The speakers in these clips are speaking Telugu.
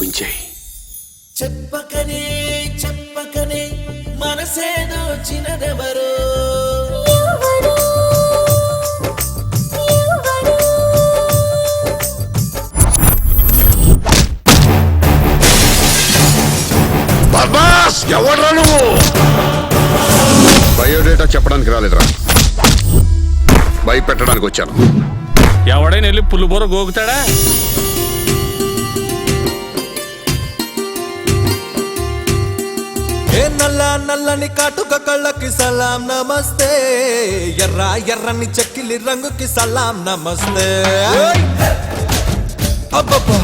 ఒప్పించాయి. చెప్పకనే చెప్పకనే మనసేదో చిన్నదెవరో ఎవడ్రా నువ్వు? బయోడేటా చెప్పడానికి రాలేదురా, భయపెట్టడానికి వచ్చాను. ఎవడైనా వెళ్ళి పుల్లుబోర గోగుతాడా? ఏ నల్ల నల్లని కాటుక కళ్ళకి సలాం నమస్తే, ఎర్ర ఎర్రని చెక్కిలి రంగుకి సలాం నమస్తే. అబ్బబ్బా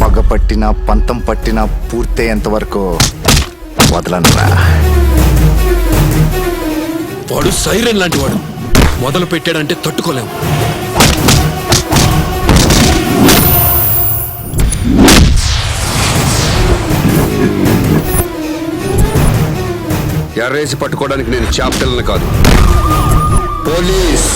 పగ పట్టినా పంతం పట్టినా పూర్తయ్యేంత వరకు వదలనురా. వాడు సైరన్ లాంటి వాడు, మొదలు పెట్టాడంటే తట్టుకోలేము. ఎర్రేసి పట్టుకోవడానికి నేను చాప్టల్ని కాదు, పోలీస్.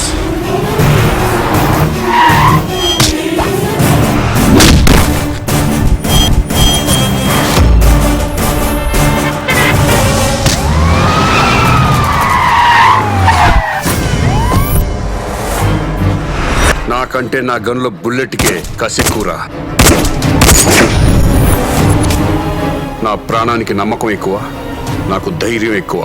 నాకంటే నా గన్లో బుల్లెట్కే కసెక్కురా. నా ప్రాణానికి నమ్మకం ఎక్కువ, నాకు ధైర్యం ఎక్కువ.